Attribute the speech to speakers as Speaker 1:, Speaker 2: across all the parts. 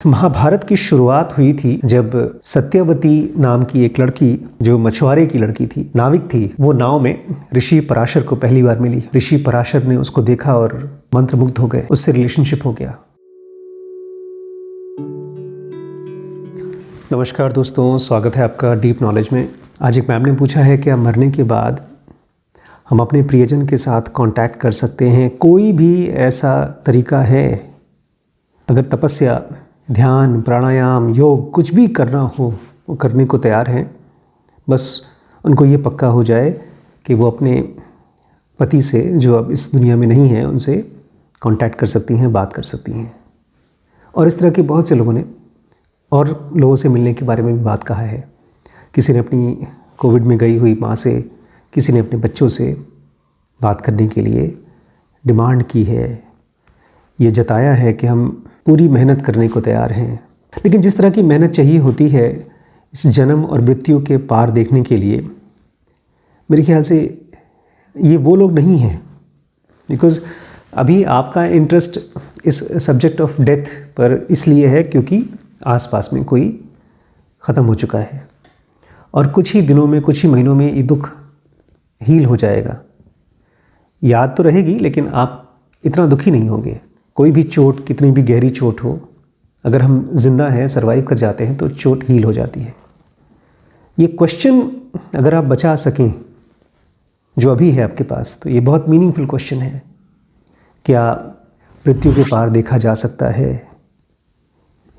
Speaker 1: महाभारत की शुरुआत हुई थी जब सत्यवती नाम की एक लड़की, जो मछुआरे की लड़की थी, नाविक थी, वो नाव में ऋषि पराशर को पहली बार मिली। ऋषि पराशर ने उसको देखा और मंत्रमुग्ध हो गए, उससे रिलेशनशिप हो गया। नमस्कार दोस्तों, स्वागत है आपका डीप नॉलेज में। आज एक मैम ने पूछा है कि मरने के बाद हम अपने प्रियजन के साथ कांटेक्ट कर सकते हैं? कोई भी ऐसा तरीका है? अगर तपस्या, ध्यान, प्राणायाम, योग कुछ भी करना हो वो करने को तैयार हैं। बस उनको ये पक्का हो जाए कि वो अपने पति से, जो अब इस दुनिया में नहीं है, उनसे कांटेक्ट कर सकती हैं, बात कर सकती हैं। और इस तरह के बहुत से लोगों ने और लोगों से मिलने के बारे में भी बात कहा है। किसी ने अपनी कोविड में गई हुई माँ से, किसी ने अपने बच्चों से बात करने के लिए डिमांड की है। ये जताया है कि हम पूरी मेहनत करने को तैयार हैं। लेकिन जिस तरह की मेहनत चाहिए होती है इस जन्म और मृत्यु के पार देखने के लिए, मेरे ख्याल से ये वो लोग नहीं हैं। बिकॉज़ अभी आपका इंटरेस्ट इस सब्जेक्ट ऑफ डेथ पर इसलिए है क्योंकि आसपास में कोई ख़त्म हो चुका है और कुछ ही दिनों में, कुछ ही महीनों में ये दुख हील हो जाएगा। याद तो रहेगी लेकिन आप इतना दुखी नहीं होंगे। कोई भी चोट, कितनी भी गहरी चोट हो, अगर हम जिंदा हैं, सरवाइव कर जाते हैं तो चोट हील हो जाती है। ये क्वेश्चन अगर आप बचा सकें जो अभी है आपके पास, तो ये बहुत मीनिंगफुल क्वेश्चन है। क्या मृत्यु के पार देखा जा सकता है?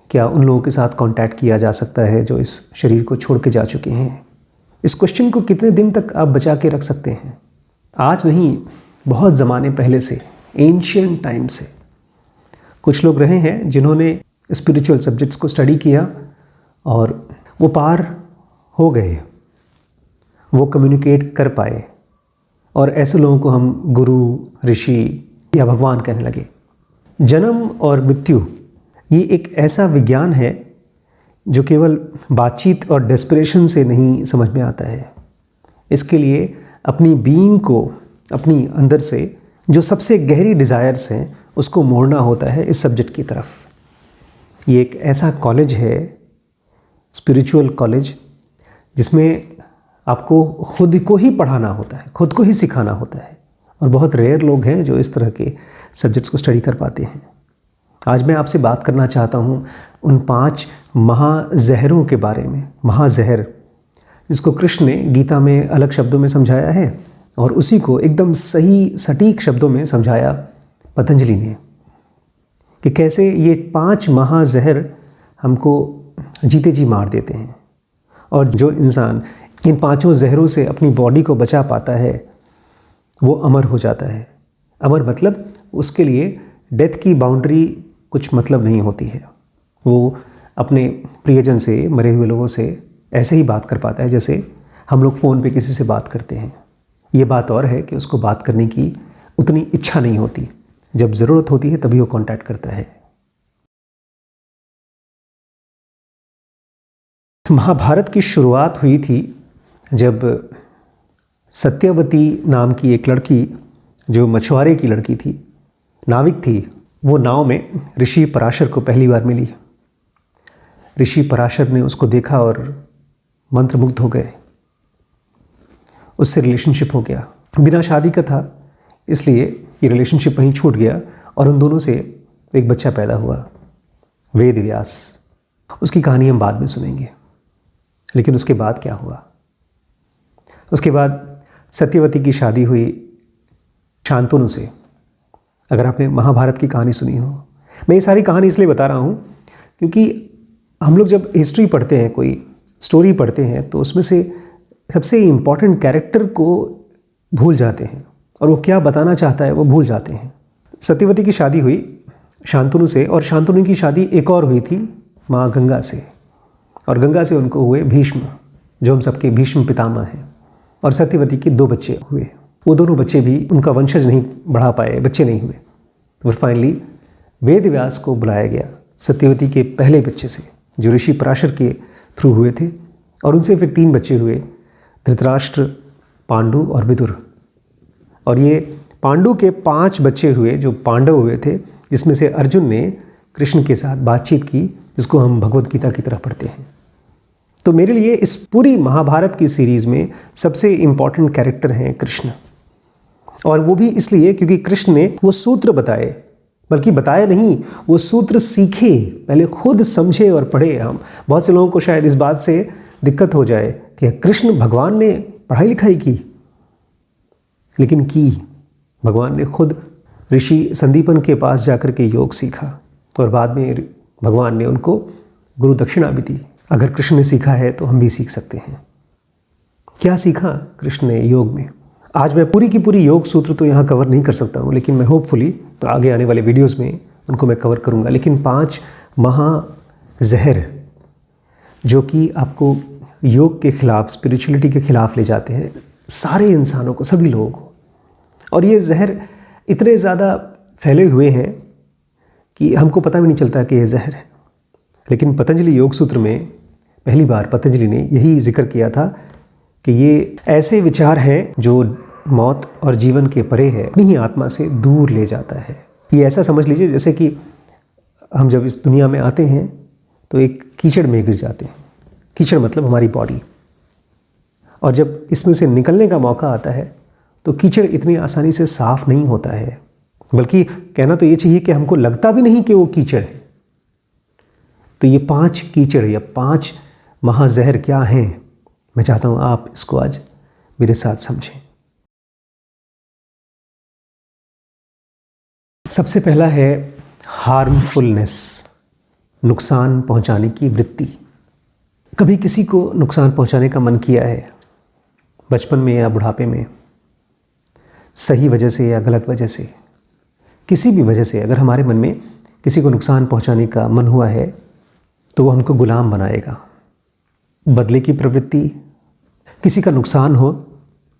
Speaker 1: क्या उन लोगों के साथ कांटेक्ट किया जा सकता है जो इस शरीर को छोड़ के जा चुके हैं? इस क्वेश्चन को कितने दिन तक आप बचा के रख सकते हैं? आज नहीं, बहुत ज़माने पहले से, एंशिएंट टाइम से कुछ लोग रहे हैं जिन्होंने स्पिरिचुअल सब्जेक्ट्स को स्टडी किया और वो पार हो गए, वो कम्युनिकेट कर पाए। और ऐसे लोगों को हम गुरु, ऋषि या भगवान कहने लगे। जन्म और मृत्यु ये एक ऐसा विज्ञान है जो केवल बातचीत और डेस्परेशन से नहीं समझ में आता है। इसके लिए अपनी बीइंग को, अपनी अंदर से जो सबसे गहरी डिज़ायर्स हैं, उसको मोड़ना होता है इस सब्जेक्ट की तरफ। ये एक ऐसा कॉलेज है, स्पिरिचुअल कॉलेज, जिसमें आपको खुद को ही पढ़ाना होता है, खुद को ही सिखाना होता है। और बहुत रेयर लोग हैं जो इस तरह के सब्जेक्ट्स को स्टडी कर पाते हैं। आज मैं आपसे बात करना चाहता हूँ उन 5 महाजहरों के बारे में। महाजहर, जिसको कृष्ण ने गीता में अलग शब्दों में समझाया है और उसी को एकदम सही सटीक शब्दों में समझाया पतंजलि ने, कि कैसे ये 5 महाजहर हमको जीते जी मार देते हैं। और जो इंसान इन 5 जहरों से अपनी बॉडी को बचा पाता है वो अमर हो जाता है। अमर मतलब उसके लिए डेथ की बाउंड्री कुछ मतलब नहीं होती है। वो अपने प्रियजन से, मरे हुए लोगों से ऐसे ही बात कर पाता है जैसे हम लोग फ़ोन पे किसी से बात करते हैं। ये बात और है कि उसको बात करने की उतनी इच्छा नहीं होती। जब ज़रूरत होती है तभी वो कांटेक्ट करता है। महाभारत की शुरुआत हुई थी जब सत्यवती नाम की एक लड़की, जो मछुआरे की लड़की थी, नाविक थी, वो नाव में ऋषि पराशर को पहली बार मिली। ऋषि पराशर ने उसको देखा और मंत्रमुग्ध हो गए, उससे रिलेशनशिप हो गया। बिना शादी का था, इसलिए ये रिलेशनशिप वहीं छूट गया और उन दोनों से एक बच्चा पैदा हुआ, वेद व्यास। उसकी कहानी हम बाद में सुनेंगे। लेकिन उसके बाद क्या हुआ? उसके बाद सत्यवती की शादी हुई शांतनु से। अगर आपने महाभारत की कहानी सुनी हो, मैं ये सारी कहानी इसलिए बता रहा हूँ क्योंकि हम लोग जब हिस्ट्री पढ़ते हैं, कोई स्टोरी पढ़ते हैं, तो उसमें से सबसे इम्पॉर्टेंट कैरेक्टर को भूल जाते हैं और वो क्या बताना चाहता है वो भूल जाते हैं। सत्यवती की शादी हुई शांतनु से और शांतनु की शादी एक और हुई थी माँ गंगा से। और गंगा से उनको हुए भीष्म, जो हम सबके भीष्म पितामह हैं। और सत्यवती के 2 बच्चे हुए। वो दोनों बच्चे भी उनका वंशज नहीं बढ़ा पाए, बच्चे नहीं हुए। तो फिर फाइनली वेद व्यास को बुलाया गया सत्यवती के पहले बच्चे से, जो ऋषि पराशर के थ्रू हुए थे। और उनसे फिर 3 बच्चे हुए, धृतराष्ट्र, पांडु और विदुर। और ये पांडु के 5 बच्चे हुए जो पांडव हुए थे, जिसमें से अर्जुन ने कृष्ण के साथ बातचीत की, जिसको हम भगवत गीता की तरह पढ़ते हैं। तो मेरे लिए इस पूरी महाभारत की सीरीज़ में सबसे इम्पॉर्टेंट कैरेक्टर हैं कृष्ण। और वो भी इसलिए क्योंकि कृष्ण ने वो सूत्र बताए, बल्कि बताए नहीं, वो सूत्र सीखे, पहले खुद समझे और पढ़े। हम बहुत से लोगों को शायद इस बात से दिक्कत हो जाए कि कृष्ण भगवान ने पढ़ाई लिखाई की, लेकिन की भगवान ने खुद ऋषि संदीपन के पास जाकर के योग सीखा और बाद में भगवान ने उनको गुरु दक्षिणा भी दी। अगर कृष्ण ने सीखा है तो हम भी सीख सकते हैं। क्या सीखा कृष्ण ने योग में? आज मैं पूरी की पूरी योग सूत्र तो यहाँ कवर नहीं कर सकता हूँ, लेकिन मैं होपफुली तो आगे आने वाले वीडियोस में उनको मैं कवर करूँगा। लेकिन 5 महाजहर जो कि आपको योग के खिलाफ, स्पिरिचुअलिटी के खिलाफ ले जाते हैं, सारे इंसानों को, सभी लोगों को। और ये जहर इतने ज़्यादा फैले हुए हैं कि हमको पता भी नहीं चलता कि ये जहर है। लेकिन पतंजलि योग सूत्र में पहली बार पतंजलि ने यही जिक्र किया था कि ये ऐसे विचार हैं जो मौत और जीवन के परे है, अपनी ही आत्मा से दूर ले जाता है। ये ऐसा समझ लीजिए जैसे कि हम जब इस दुनिया में आते हैं तो एक कीचड़ में गिर जाते हैं। कीचड़ मतलब हमारी बॉडी। और जब इसमें से निकलने का मौका आता है तो कीचड़ इतनी आसानी से साफ नहीं होता है, बल्कि कहना तो ये चाहिए कि हमको लगता भी नहीं कि वो कीचड़ है। तो ये 5 कीचड़ या 5 महाजहर क्या हैं, मैं चाहता हूं आप इसको आज मेरे साथ समझें। सबसे पहला है हार्मफुलनेस, नुकसान पहुंचाने की वृत्ति। कभी किसी को नुकसान पहुंचाने का मन किया है, बचपन में या बुढ़ापे में, सही वजह से या गलत वजह से, किसी भी वजह से अगर हमारे मन में किसी को नुकसान पहुंचाने का मन हुआ है तो वो हमको गुलाम बनाएगा। बदले की प्रवृत्ति, किसी का नुकसान हो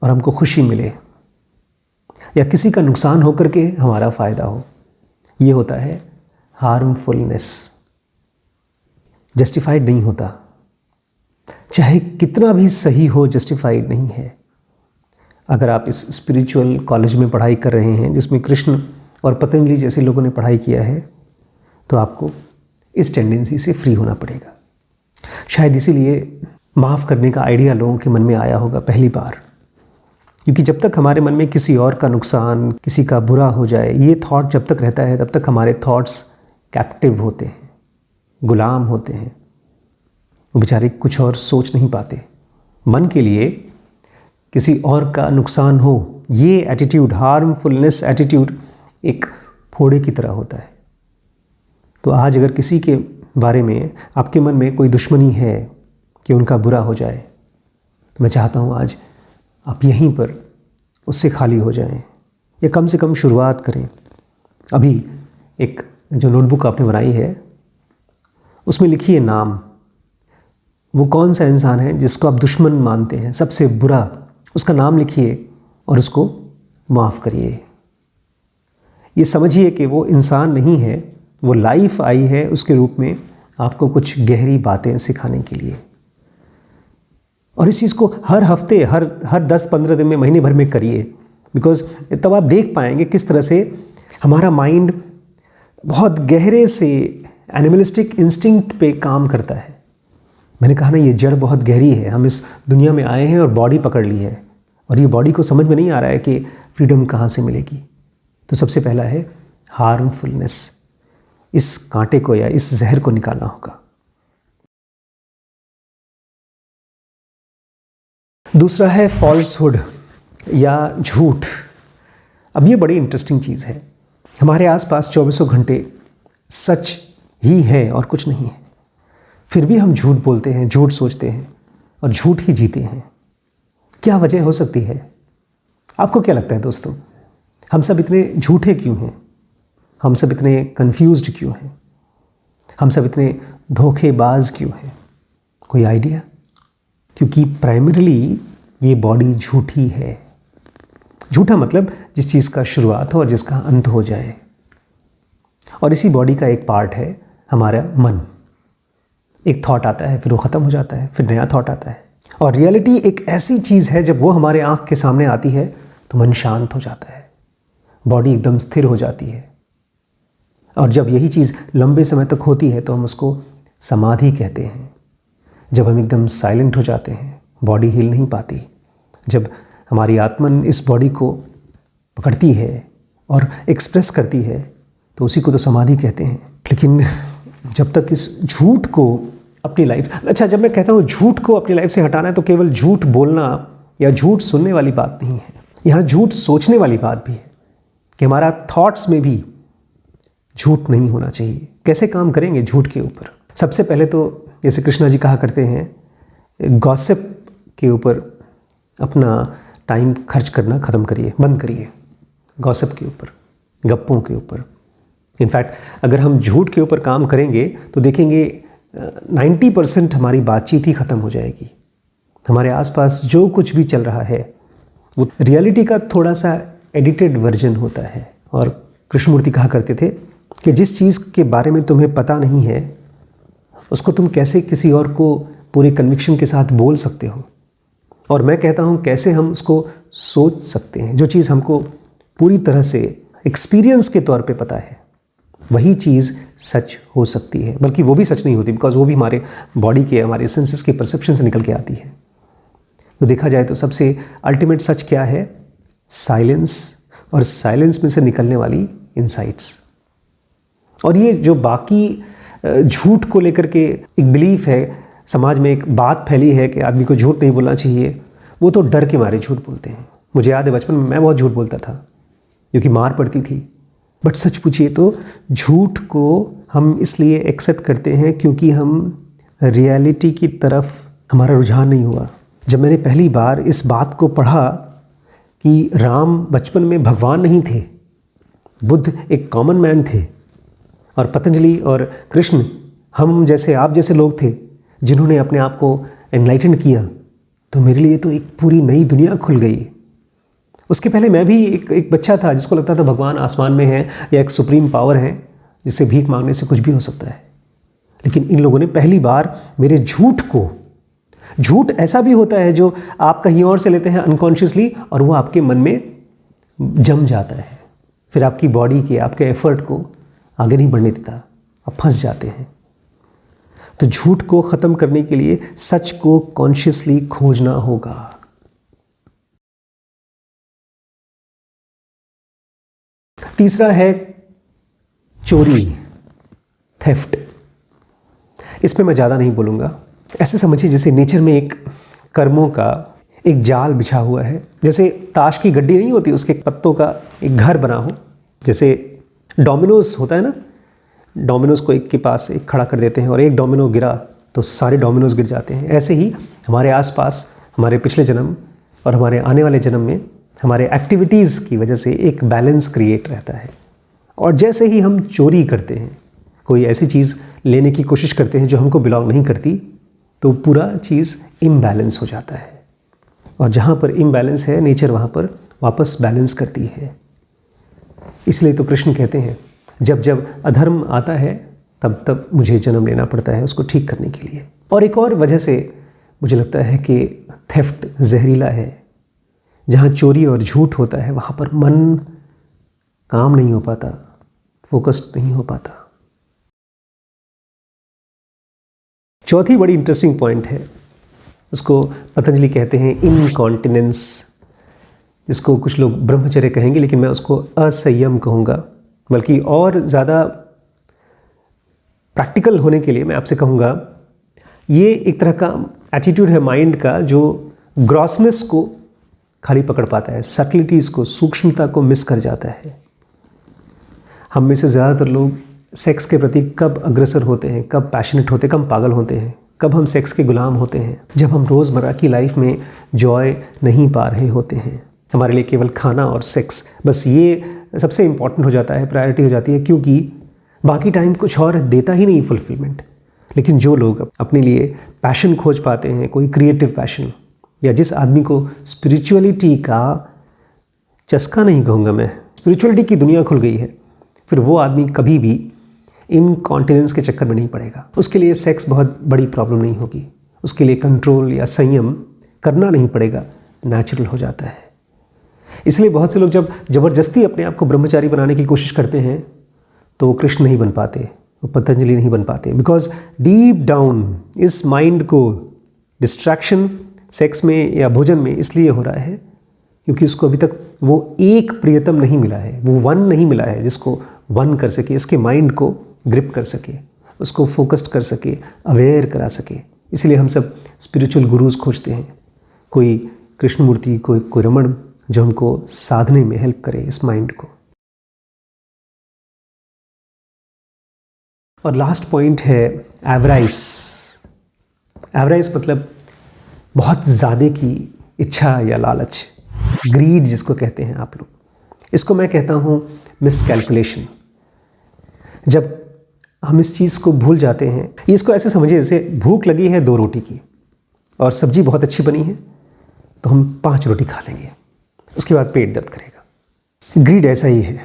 Speaker 1: और हमको खुशी मिले, या किसी का नुकसान हो करके हमारा फ़ायदा हो, ये होता है हार्मफुलनेस। जस्टिफाइड नहीं होता, चाहे कितना भी सही हो, जस्टिफाइड नहीं है। अगर आप इस स्पिरिचुअल कॉलेज में पढ़ाई कर रहे हैं जिसमें कृष्ण और पतंजलि जैसे लोगों ने पढ़ाई किया है, तो आपको इस टेंडेंसी से फ्री होना पड़ेगा। शायद इसीलिए माफ़ करने का आइडिया लोगों के मन में आया होगा पहली बार, क्योंकि जब तक हमारे मन में किसी और का नुकसान, किसी का बुरा हो जाए, ये थॉट जब तक रहता है तब तक हमारे थॉट्स कैप्टिव होते हैं, गुलाम होते हैं। वो बेचारे कुछ और सोच नहीं पाते। मन के लिए किसी और का नुकसान हो, ये एटीट्यूड, हार्मफुलनेस एटीट्यूड एक फोड़े की तरह होता है। तो आज अगर किसी के बारे में आपके मन में कोई दुश्मनी है कि उनका बुरा हो जाए, तो मैं चाहता हूँ आज आप यहीं पर उससे खाली हो जाएं, या कम से कम शुरुआत करें। अभी एक जो नोटबुक आपने बनाई है उसमें लिखिए नाम, वो कौन सा इंसान है जिसको आप दुश्मन मानते हैं, सबसे बुरा, उसका नाम लिखिए और उसको माफ़ करिए। ये समझिए कि वो इंसान नहीं है, वो लाइफ आई है उसके रूप में आपको कुछ गहरी बातें सिखाने के लिए। और इस चीज़ को हर हफ्ते, हर 10-15 दिन में, महीने भर में करिए, बिकॉज तब आप देख पाएंगे किस तरह से हमारा माइंड बहुत गहरे से एनिमलिस्टिक इंस्टिंक्ट पे काम करता है। मैंने कहा ना, ये जड़ बहुत गहरी है। हम इस दुनिया में आए हैं और बॉडी पकड़ ली है, और ये बॉडी को समझ में नहीं आ रहा है कि फ्रीडम कहाँ से मिलेगी। तो सबसे पहला है हार्मफुलनेस, इस कांटे को या इस जहर को निकालना होगा। दूसरा है फॉल्सहुड या झूठ। अब ये बड़ी इंटरेस्टिंग चीज़ है। हमारे आसपास 24 घंटे सच ही है और कुछ नहीं है, फिर भी हम झूठ बोलते हैं, झूठ सोचते हैं और झूठ ही जीते हैं। क्या वजह हो सकती है? आपको क्या लगता है दोस्तों? हम सब इतने झूठे क्यों हैं? हम सब इतने कंफ्यूज्ड क्यों हैं? हम सब इतने धोखेबाज क्यों हैं? कोई आइडिया? क्योंकि प्राइमरीली ये बॉडी झूठी है। झूठा मतलब जिस चीज़ का शुरुआत हो और जिसका अंत हो जाए। और इसी बॉडी का एक पार्ट है हमारा मन। एक थॉट आता है, फिर वो ख़त्म हो जाता है, फिर नया थॉट आता है। और रियलिटी एक ऐसी चीज़ है, जब वो हमारे आँख के सामने आती है तो मन शांत हो जाता है, बॉडी एकदम स्थिर हो जाती है। और जब यही चीज़ लंबे समय तक होती है तो हम उसको समाधि कहते हैं। जब हम एकदम साइलेंट हो जाते हैं, बॉडी हिल नहीं पाती, जब हमारी आत्मन इस बॉडी को पकड़ती है और एक्सप्रेस करती है, तो उसी को तो समाधि कहते हैं। लेकिन जब तक इस झूठ को अपनी लाइफ, अच्छा जब मैं कहता हूँ झूठ को अपनी लाइफ से हटाना है, तो केवल झूठ बोलना या झूठ सुनने वाली बात नहीं है, यहाँ झूठ सोचने वाली बात भी है कि हमारा थॉट्स में भी झूठ नहीं होना चाहिए। कैसे काम करेंगे झूठ के ऊपर? सबसे पहले तो जैसे कृष्णा जी कहा करते हैं, गॉसिप के ऊपर अपना टाइम खर्च करना ख़त्म करिए, बंद करिए। गॉसिप के ऊपर, गप्पों के ऊपर। इनफैक्ट अगर हम झूठ के ऊपर काम करेंगे तो देखेंगे 90% हमारी बातचीत ही ख़त्म हो जाएगी। हमारे आसपास जो कुछ भी चल रहा है वो रियलिटी का थोड़ा सा एडिटेड वर्जन होता है। और कृष्णमूर्ति कहा करते थे कि जिस चीज़ के बारे में तुम्हें पता नहीं है उसको तुम कैसे किसी और को पूरे कन्विक्शन के साथ बोल सकते हो। और मैं कहता हूँ कैसे हम उसको सोच सकते हैं। जो चीज़ हमको पूरी तरह से एक्सपीरियंस के तौर पे पता है वही चीज़ सच हो सकती है, बल्कि वो भी सच नहीं होती, बिकॉज वो भी हमारे बॉडी के, हमारे सेंसेस के परसेप्शन से निकल के आती है। तो देखा जाए तो सबसे अल्टीमेट सच क्या है? साइलेंस, और साइलेंस में से निकलने वाली इनसाइट्स। और ये जो बाकी झूठ को लेकर के एक बिलीफ है, समाज में एक बात फैली है कि आदमी को झूठ नहीं बोलना चाहिए, वो तो डर के मारे झूठ बोलते हैं। मुझे याद है बचपन में मैं बहुत झूठ बोलता था क्योंकि मार पड़ती थी। बट सच पूछिए तो झूठ को हम इसलिए एक्सेप्ट करते हैं क्योंकि हम रियलिटी की तरफ हमारा रुझान नहीं हुआ। जब मैंने पहली बार इस बात को पढ़ा कि राम बचपन में भगवान नहीं थे, बुद्ध एक कॉमन मैन थे, और पतंजलि और कृष्ण हम जैसे, आप जैसे लोग थे जिन्होंने अपने आप को एनलाइटन किया, तो मेरे लिए तो एक पूरी नई दुनिया खुल गई। उसके पहले मैं भी एक बच्चा था जिसको लगता था भगवान आसमान में है या एक सुप्रीम पावर है जिससे भीख मांगने से कुछ भी हो सकता है। लेकिन इन लोगों ने पहली बार मेरे झूठ ऐसा भी होता है जो आप कहीं और से लेते हैं अनकॉन्शियसली, और वो आपके मन में जम जाता है, फिर आपकी बॉडी के, आपके एफर्ट को आगे नहीं बढ़ने देता, आप फंस जाते हैं। तो झूठ को ख़त्म करने के लिए सच को कॉन्शियसली खोजना होगा। तीसरा है चोरी, थेफ्ट। इसमें मैं ज़्यादा नहीं बोलूँगा। ऐसे समझिए जैसे नेचर में एक कर्मों का एक जाल बिछा हुआ है, जैसे ताश की गड्डी नहीं होती, उसके पत्तों का एक घर बना हो। जैसे डोमिनोज होता है ना, डोमिनोज को एक के पास एक खड़ा कर देते हैं और एक डोमिनो गिरा तो सारे डोमिनोज गिर जाते हैं। ऐसे ही हमारे आसपास हमारे पिछले जन्म और हमारे आने वाले जन्म में हमारे एक्टिविटीज़ की वजह से एक बैलेंस क्रिएट रहता है। और जैसे ही हम चोरी करते हैं, कोई ऐसी चीज़ लेने की कोशिश करते हैं जो हमको बिलोंग नहीं करती, तो पूरा चीज़ इम्बैलेंस हो जाता है। और जहाँ पर इम्बैलेंस है, नेचर वहाँ पर वापस बैलेंस करती है। इसलिए तो कृष्ण कहते हैं जब जब अधर्म आता है तब तब मुझे जन्म लेना पड़ता है उसको ठीक करने के लिए। और एक और वजह से मुझे लगता है कि थेफ्ट जहरीला है। जहाँ चोरी और झूठ होता है वहाँ पर मन काम नहीं हो पाता, फोकस्ड नहीं हो पाता। चौथी बड़ी इंटरेस्टिंग पॉइंट है, उसको पतंजलि कहते हैं इनकॉन्टिनेंस, जिसको कुछ लोग ब्रह्मचर्य कहेंगे, लेकिन मैं उसको असंयम कहूँगा। बल्कि और ज़्यादा प्रैक्टिकल होने के लिए मैं आपसे कहूँगा, ये एक तरह का एटीट्यूड है माइंड का जो ग्रॉसनेस को खाली पकड़ पाता है, सटलिटीज़ को, सूक्ष्मता को मिस कर जाता है। हम में से ज़्यादातर लोग सेक्स के प्रति कब अग्रसर होते हैं, कब पैशनेट होते हैं, कब पागल होते हैं, कब हम सेक्स के गुलाम होते हैं? जब हम रोज़मर्रा की लाइफ में जॉय नहीं पा रहे होते हैं। हमारे लिए केवल खाना और सेक्स, बस ये सबसे इम्पॉर्टेंट हो जाता है, प्रायोरिटी हो जाती है, क्योंकि बाकी टाइम कुछ और देता ही नहीं फुलफिलमेंट। लेकिन जो लोग अपने लिए पैशन खोज पाते हैं, कोई क्रिएटिव पैशन, या जिस आदमी को स्पिरिचुअलिटी का चस्का नहीं कहूँगा मैं, स्पिरिचुअलिटी की दुनिया खुल गई है, फिर वो आदमी कभी भी इनकॉन्टिनेंस के चक्कर में नहीं पड़ेगा। उसके लिए सेक्स बहुत बड़ी प्रॉब्लम नहीं होगी, उसके लिए कंट्रोल या संयम करना नहीं पड़ेगा, नेचुरल हो जाता है। इसलिए बहुत से लोग जब ज़बरदस्ती अपने आप को ब्रह्मचारी बनाने की कोशिश करते हैं तो वो कृष्ण नहीं बन पाते, वो पतंजलि नहीं बन पाते। बिकॉज डीप डाउन इस माइंड को डिस्ट्रैक्शन सेक्स में या भोजन में इसलिए हो रहा है क्योंकि उसको अभी तक वो एक प्रियतम नहीं मिला है, वो वन नहीं मिला है जिसको वन कर सके, इसके माइंड को ग्रिप कर सके, उसको फोकस्ड कर सके, अवेयर करा सके। इसलिए हम सब स्पिरिचुअल गुरुज खोजते हैं, कोई कृष्ण मूर्ति, कोई रमण, जो हमको साधने में हेल्प करे इस माइंड को। और लास्ट पॉइंट है एवराइस। एवराइस मतलब बहुत ज़्यादा की इच्छा या लालच, ग्रीड जिसको कहते हैं आप लोग। इसको मैं कहता हूँ मिसकैलकुलेशन। जब हम इस चीज़ को भूल जाते हैं, इसको ऐसे समझिए जैसे भूख लगी है 2 रोटी की और सब्जी बहुत अच्छी बनी है तो हम 5 रोटी खा लेंगे, उसके बाद पेट दर्द करेगा। ग्रीड ऐसा ही है।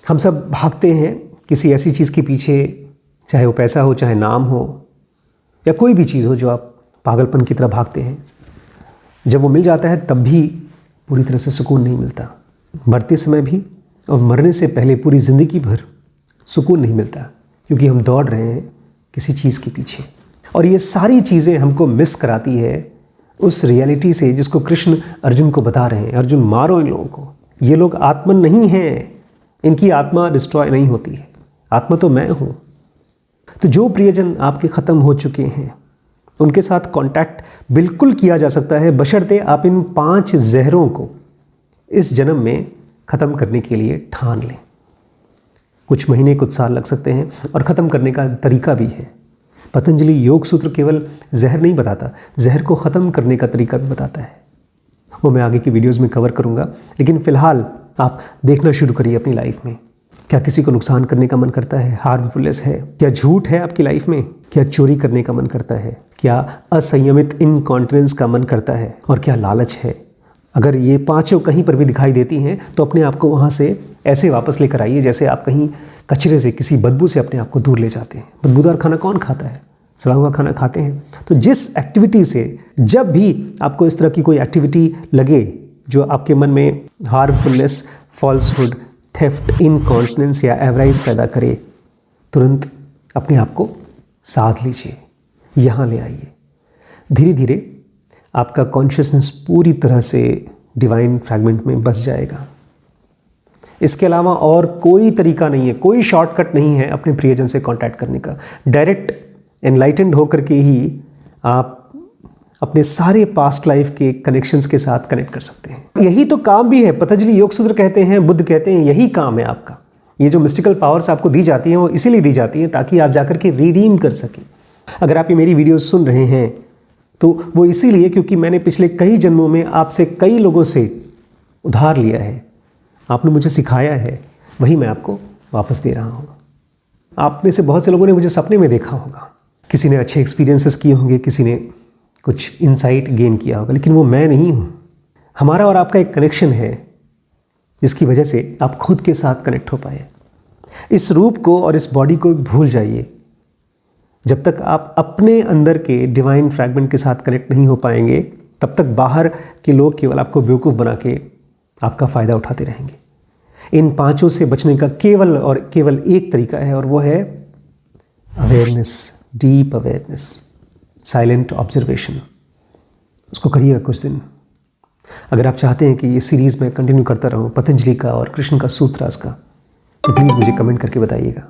Speaker 1: हम सब भागते हैं किसी ऐसी चीज़ के पीछे, चाहे वो पैसा हो, चाहे नाम हो, या कोई भी चीज़ हो जो आप पागलपन की तरह भागते हैं। जब वो मिल जाता है तब भी पूरी तरह से सुकून नहीं मिलता, मरते समय भी और मरने से पहले पूरी ज़िंदगी भर सुकून नहीं मिलता, क्योंकि हम दौड़ रहे हैं किसी चीज़ के पीछे। और ये सारी चीज़ें हमको मिस कराती है उस रियलिटी से जिसको कृष्ण अर्जुन को बता रहे हैं। अर्जुन, मारो इन लोगों को, ये लोग आत्मन नहीं हैं, इनकी आत्मा डिस्ट्रॉय नहीं होती है, आत्मा तो मैं हूँ। तो जो प्रियजन आपके ख़त्म हो चुके हैं उनके साथ कांटेक्ट बिल्कुल किया जा सकता है, बशर्ते आप इन 5 जहरों को इस जन्म में ख़त्म करने के लिए ठान लें। कुछ महीने, कुछ साल लग सकते हैं, और ख़त्म करने का तरीका भी है। पतंजलि योग सूत्र केवल जहर नहीं बताता, जहर को ख़त्म करने का तरीका भी बताता है। वो मैं आगे की वीडियोज़ में कवर करूँगा, लेकिन फ़िलहाल आप देखना शुरू करिए अपनी लाइफ में। क्या किसी को नुकसान करने का मन करता है? हार्मफुलनेस है? क्या झूठ है आपकी लाइफ में? क्या चोरी करने का मन करता है? क्या असंयमित इनकॉन्टिनेंस का मन करता है? और क्या लालच है? अगर ये 5 कहीं पर भी दिखाई देती हैं तो अपने आप को वहाँ से ऐसे वापस लेकर आइए जैसे आप कहीं कचरे से, किसी बदबू से अपने आप को दूर ले जाते हैं। बदबूदार खाना कौन खाता है? सड़ा हुआ खाना खाते हैं। तो जिस एक्टिविटी से, जब भी आपको इस तरह की कोई एक्टिविटी लगे जो आपके मन में हार्मफुलनेस, फॉल्सहुड, थेफ्ट, इनकॉन्टिनेंस या एवराइज पैदा करे, तुरंत अपने आप को साध लीजिए, यहाँ ले आइए। धीरे धीरे आपका कॉन्शियसनेस पूरी तरह से डिवाइन फ्रैगमेंट में बस जाएगा। इसके अलावा और कोई तरीका नहीं है, कोई शॉर्टकट नहीं है अपने प्रियजन से कांटेक्ट करने का। डायरेक्ट एनलाइटेंड होकर के ही आप अपने सारे पास्ट लाइफ के कनेक्शंस के साथ कनेक्ट कर सकते हैं। यही तो काम भी है। पतंजलि योग सूत्र कहते हैं, बुद्ध कहते हैं, यही काम है आपका। ये जो मिस्टिकल पावर्स आपको दी जाती हैं वो इसीलिए दी जाती हैं ताकि आप जाकर के रिडीम कर सकें। अगर आप ये मेरी वीडियोस सुन रहे हैं तो वो इसीलिए क्योंकि मैंने पिछले कई जन्मों में आपसे कई लोगों से उधार लिया है, आपने मुझे सिखाया है, वही मैं आपको वापस दे रहा हूँ। आप में से बहुत से लोगों ने मुझे सपने में देखा होगा, किसी ने अच्छे एक्सपीरियंसेस किए होंगे, किसी ने कुछ इंसाइट गेन किया होगा, लेकिन वो मैं नहीं हूँ। हमारा और आपका एक कनेक्शन है जिसकी वजह से आप खुद के साथ कनेक्ट हो पाए। इस रूप को और इस बॉडी को भूल जाइए। जब तक आप अपने अंदर के डिवाइन फ्रैगमेंट के साथ कनेक्ट नहीं हो पाएंगे, तब तक बाहर के लोग केवल आपको बेवकूफ़ बना के आपका फ़ायदा उठाते रहेंगे। इन 5 से बचने का केवल और केवल एक तरीका है, और वो है awareness, deep awareness, silent observation. उसको करिएगा कुछ दिन। अगर आप चाहते हैं कि ये सीरीज़ मैं कंटिन्यू करता रहूँ, पतंजलि का और कृष्ण का सूत्रास का, तो प्लीज़ मुझे कमेंट करके बताइएगा।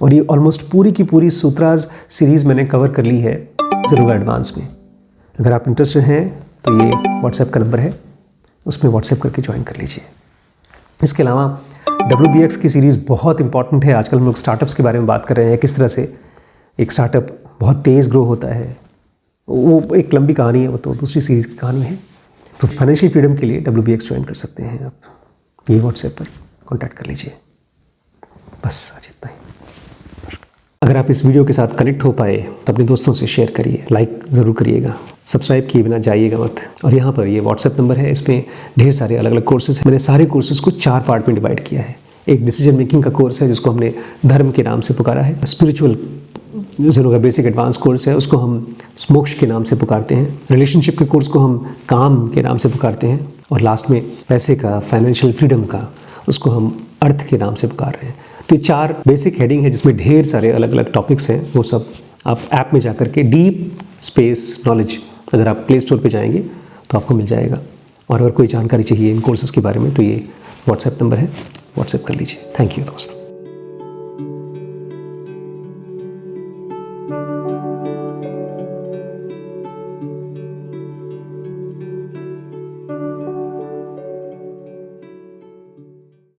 Speaker 1: और ये ऑलमोस्ट पूरी की पूरी सूत्रास सीरीज़ मैंने कवर कर ली है ज़रूर एडवांस में। अगर आप इंटरेस्टेड हैं तो ये व्हाट्सएप का नंबर है, उसमें व्हाट्सएप करके ज्वाइन कर लीजिए। इसके अलावा WBX की सीरीज़ बहुत इंपॉर्टेंट है। आजकल हम लोग स्टार्टअप्स के बारे में बात कर रहे हैं, किस तरह से एक स्टार्टअप बहुत तेज़ ग्रो होता है। वो एक लंबी कहानी है, वो तो दूसरी सीरीज़ की कहानी है। तो फाइनेंशियल फ्रीडम के लिए WBX ज्वाइन कर सकते हैं आप, ये व्हाट्सएप पर कॉन्टैक्ट कर लीजिए। बस आज इतना ही। अगर आप इस वीडियो के साथ कनेक्ट हो पाए तो अपने दोस्तों से शेयर करिए, लाइक ज़रूर करिएगा, सब्सक्राइब किए बिना जाइएगा मत। और यहाँ पर ये व्हाट्सएप नंबर है, इसमें ढेर सारे अलग अलग कोर्सेज हैं। मैंने सारे कोर्सेज को 4 पार्ट में डिवाइड किया है। एक डिसीजन मेकिंग का कोर्स है जिसको हमने धर्म के नाम से पुकारा है। स्पिरिचुअल ज़रूर का बेसिक एडवांस कोर्स है, उसको हम मोक्ष के नाम से पुकारते हैं। रिलेशनशिप के कोर्स को हम काम के नाम से पुकारते हैं। और लास्ट में पैसे का, फाइनेंशियल फ्रीडम का, उसको हम अर्थ के नाम से पुकार रहे हैं। तो ये 4 बेसिक हेडिंग है जिसमें ढेर सारे अलग अलग टॉपिक्स हैं। वो सब आप ऐप में जाकर के डीप स्पेस नॉलेज, अगर आप प्ले स्टोर पे जाएंगे तो आपको मिल जाएगा। और अगर कोई जानकारी चाहिए इन कोर्सेज़ के बारे में तो ये व्हाट्सएप नंबर है, व्हाट्सएप कर लीजिए। थैंक यू दोस्तों।